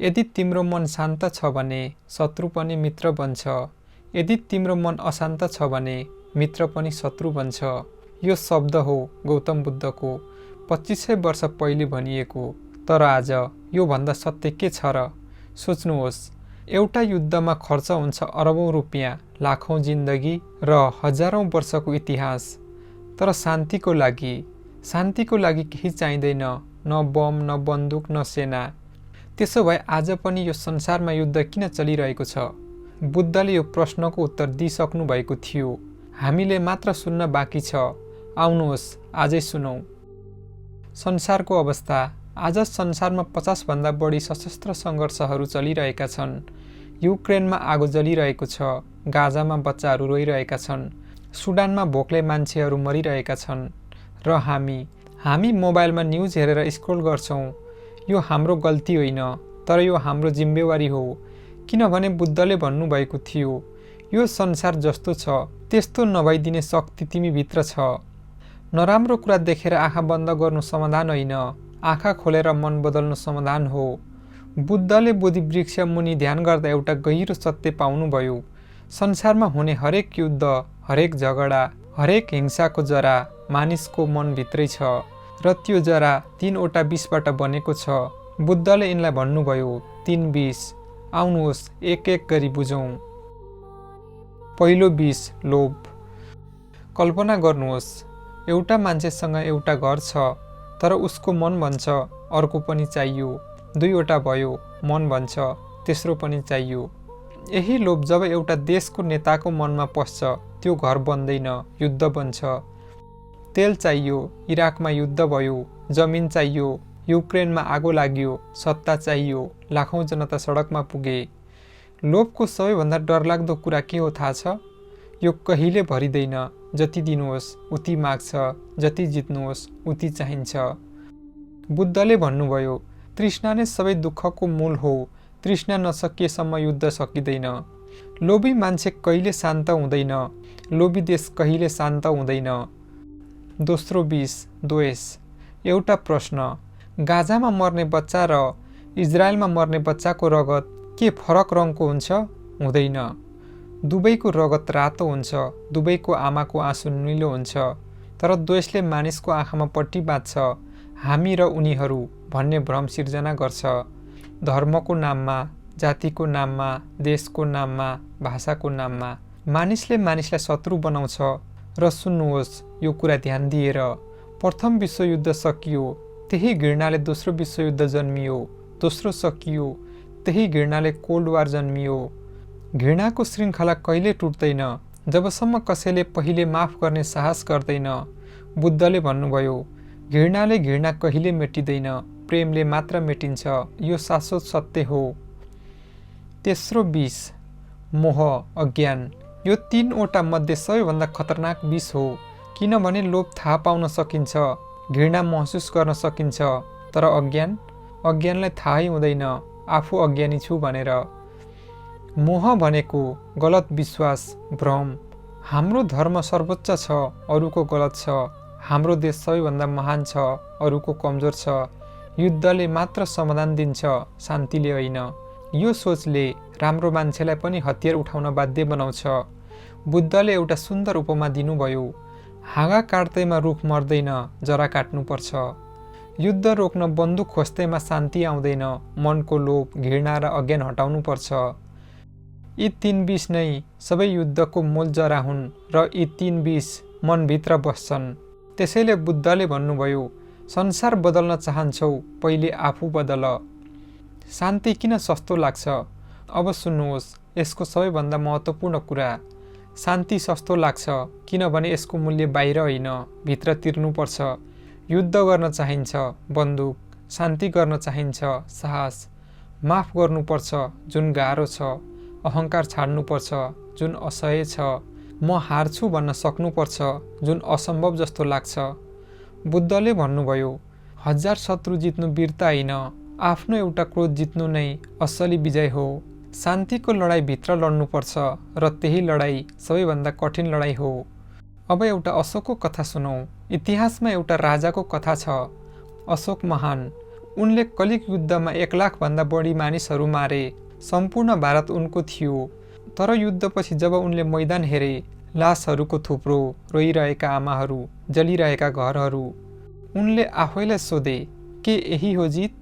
यदि तिम्रो मन शान्त छ भने शत्रु पनि मित्र बन्छ। यदि तिम्रो मन अशान्त छ भने मित्र पनि शत्रु बन्छ। यो शब्द हो गौतम बुद्धको 2500 वर्ष पहिले भनिएको। तर आज यो भन्दा सत्य के छ र? सोच्नुहोस्, एउटा युद्धमा खर्च हुन्छ अरबौं रुपियाँ, लाखौं जिन्दगी र हजारौं वर्षको इतिहास। तर शान्तिको लागि केही चाहिँदैन, न बम, न बन्दुक, न सेना। त्यसो भए आज पनि यो संसारमा युद्ध किन चलिरहेको छ? बुद्धले यो प्रश्नको उत्तर दिइसक्नु भएको थियो। हामीले मात्र सुन्न बाँकी छ। आउनुहोस् आजै सुनौं। संसारको अवस्था। आज संसारमा 50 भन्दा बढी सशस्त्र सङ्घर्षहरू चलिरहेका छन्। युक्रेनमा आगो जलिरहेको छ, गाजामा बच्चाहरू रोइरहेका छन्, सुडानमा भोकले मान्छेहरू मरिरहेका छन् र हामी मोबाइलमा न्युज हेरेर स्क्रोल गर्छौं। यो हाम्रो गल्ती होइन, तर यो हाम्रो जिम्मेवारी हो। किनभने बुद्धले भन्नुभएको थियो, यो संसार जस्तो छ त्यस्तो नभइदिने शक्ति तिमीभित्र छ। नराम्रो कुरा देखेर आँखा बन्द गर्नु समाधान होइन, आँखा खोलेर मन बदल्नु समाधान हो। बुद्धले बोधिवृक्ष मुनि ध्यान गर्दा एउटा गहिरो सत्य पाउनुभयो। संसारमा हुने हरेक युद्ध, हरेक झगडा, हरेक हिंसाको जरा मानिसको मनभित्रै छ र त्यो जरा 3वटा विषबाट बनेको छ। बुद्धले यिनलाई भन्नुभयो 3 विष। आउनुहोस् एक एक गरी बुझौं। पहिलो विष लोभ। कल्पना गर्नुहोस्, एउटा मान्छेसँग एउटा घर छ, तर उसको मन भन्छ अर्को पनि चाहियो। 2वटा भयो, मन भन्छ तेस्रो पनि चाहियो। यही लोभ जब एउटा देशको नेताको मनमा पस्छ, त्यो घर बन्दैन, युद्ध बन्छ। तेल चाहियो, इराकमा युद्ध भयो। जमिन चाहियो, युक्रेनमा आगो लाग्यो। सत्ता चाहियो, लाखौं जनता सडकमा पुगे। लोभको सबैभन्दा डरलाग्दो कुरा के हो थाहा छ? यो कहिले भरिँदैन। जति दिनुहोस् उति माग्छ, जति जित्नुहोस् उति चाहिन्छ। बुद्धले भन्नुभयो, तृष्णा नै सबै दुःखको मूल हो। तृष्णा नसकिएसम्म युद्ध सकिँदैन। लोभी मान्छे कहिले शान्त हुँदैन, लोभी देश कहिले शान्त हुँदैन। दोस्रो विष द्वेष। एउटा प्रश्न, गाजामा मर्ने बच्चा र इजरायलमा मर्ने बच्चाको रगत के फरक रङको हुन्छ? हुँदैन। दुवैको रगत रातो हुन्छ, दुवैको आमाको आँसु नीलो हुन्छ। तर द्वेषले मानिसको आँखामा पट्टी बाँध्छ, हामी र उनीहरू भन्ने भ्रम सिर्जना गर्छ। धर्मको नाममा, जातिको नाममा, देशको नाममा, भाषाको नाममा मानिसले मानिसलाई शत्रु बनाउँछ। र सुन्नुहोस् यो कुरा ध्यान दिएर, प्रथम विश्वयुद्ध सकियो, त्यही घृणाले दोस्रो विश्वयुद्ध जन्मियो। दोस्रो सकियो, त्यही घृणाले कोल्ड वार जन्मियो। घृणाको श्रृङ्खला कहिले टुट्दैन जबसम्म कसैले पहिले माफ गर्ने साहस गर्दैन। बुद्धले भन्नुभयो, घृणाले घृणा कहिले मेटिँदैन, प्रेमले मात्र मेटिन्छ। यो शाश्वत सत्य हो। तेस्रो विष मोह, अज्ञान। यो 3वटा मध्ये सबैभन्दा खतरनाक विष हो। किनभने लोभ थाहा पाउन सकिन्छ, घृणा महसुस गर्न सकिन्छ, तर अज्ञानलाई थाहै हुँदैन आफू अज्ञानी छु भनेर। मोह भनेको गलत विश्वास, भ्रम। हाम्रो धर्म सर्वोच्च छ, अरूको गलत छ। हाम्रो देश सबैभन्दा महान छ, अरूको कमजोर छ। युद्धले मात्र समाधान दिन्छ, शान्तिले होइन। यो सोचले राम्रो मान्छेलाई पनि हतियार उठाउन बाध्य बनाउँछ। बुद्धले एउटा सुन्दर उपमा दिनुभयो, हाँगा काट्दैमा रुख मर्दैन, जरा काट्नुपर्छ। युद्ध रोक्न बन्दुक खोज्दैमा शान्ति आउँदैन, मनको लोभ, घृणा र अज्ञान हटाउनुपर्छ। यी 3 विष नै सबै युद्धको मूल जरा हुन् र यी 3 विष मनभित्र बस्छन्। त्यसैले बुद्धले भन्नुभयो, संसार बदल्न चाहन्छौ, पहिले आफू बदल। शान्ति किन सस्तो लाग्छ? अब सुन्नुहोस् यसको सबैभन्दा महत्त्वपूर्ण कुरा। शान्ति सस्तो लाग्छ किनभने यसको मूल्य बाहिर होइन, भित्र तिर्नुपर्छ। युद्ध गर्न चाहिन्छ, बन्दुक। शान्ति गर्न चाहिन्छ, साहस। माफ गर्नुपर्छ जुन गाह्रो छ, अहङ्कार छाड्नुपर्छ जुन असह्य छ, म हार्छु भन्न सक्नुपर्छ जुन असम्भव जस्तो लाग्छ। बुद्धले भन्नुभयो, 1000 शत्रु जित्नु वीरता होइन, आफ्नो एउटा क्रोध जित्नु नै असली विजय हो। शान्तिको लडाईँ भित्र लड्नुपर्छ र त्यही लडाईँ सबैभन्दा कठिन लडाईँ हो। अब एउटा अशोकको कथा सुनौं। इतिहासमा एउटा राजाको कथा छ। अशोक महान। उनले कलिग युद्धमा 1 लाखभन्दा बढी मानिसहरू मारे। सम्पूर्ण भारत उनको थियो। तर युद्धपछि जब उनले मैदान हेरे, लासहरूको थुप्रो, रोइरहेका आमाहरू, जलिरहेका घरहरू, उनले आफैलाई सोधे, के यही हो जित?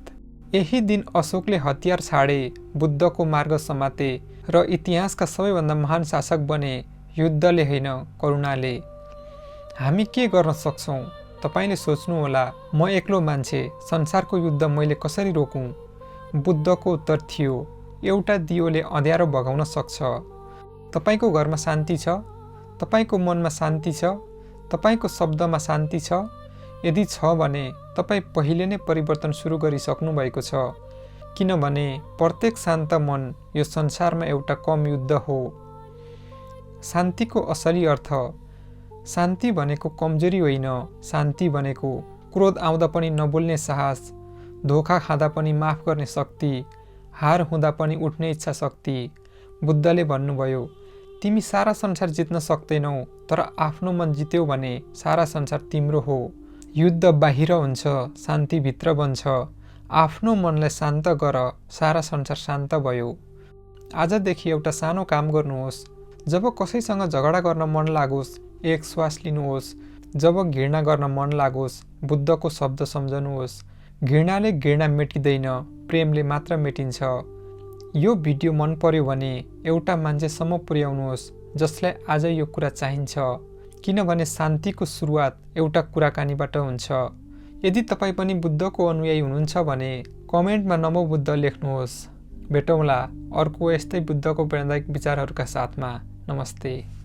यही दिन अशोकले हतियार छाडे, बुद्धको मार्ग समाते र इतिहासका सबैभन्दा महान शासक बने, युद्धले होइन करुणाले। हामी के गर्न सक्छौँ? तपाईले सोच्नुहोला, म एक्लो मान्छे, संसारको युद्ध मैले कसरी रोकौँ? बुद्धको उत्तर थियो, एउटा दियोले अँध्यारो भगाउन सक्छ। तपाईको घरमा शान्ति छ? तपाईको मनमा शान्ति छ? तपाईको शब्दमा शान्ति छ? यदि छ भने तपाई पहिले नै परिवर्तन सुरु गरिसक्नु भएको छ। किनभने प्रत्येक शान्त मन यो संसारमा एउटा कम युद्ध हो। शान्तिको असली अर्थ, शान्ति भनेको कमजोरी होइन। शान्ति भनेको क्रोध आउँदा पनि नबोल्ने साहस, धोखा खाँदा पनि माफ गर्ने शक्ति, हार हुँदा पनि उठ्ने इच्छा शक्ति। बुद्धले भन्नुभयो, तिमी सारा संसार जित्न सक्दैनौ, तर आफ्नो मन जित्यौ भने सारा संसार तिम्रो हो। युद्ध बाहिर हुन्छ, शान्ति भित्र बन्छ। आफ्नो मनलाई शान्त गर, सारा संसार शान्त भयो। आजदेखि एउटा सानो काम गर्नुहोस्। जब कसैसँग झगडा गर्न मन लागोस्, एक श्वास लिनुहोस्। जब घृणा गर्न मन लागोस्, बुद्धको शब्द सम्झनुहोस्। घृणाले घृणा मेटिँदैन, प्रेमले मात्र मेटिन्छ। यो भिडियो मन पर्यो भने एउटा मान्छेसम्म पुर्याउनुहोस् जसलाई आज यो कुरा चाहिन्छ। किनभने शान्तिको सुरुवात एउटा कुराकानीबाट हुन्छ। यदि तपाईँ पनि बुद्धको अनुयायी हुनुहुन्छ भने कमेन्टमा नमो बुद्ध लेख्नुहोस्। भेटौँला अर्को यस्तै बुद्धको प्रेरणादायक विचारहरूका साथमा। नमस्ते।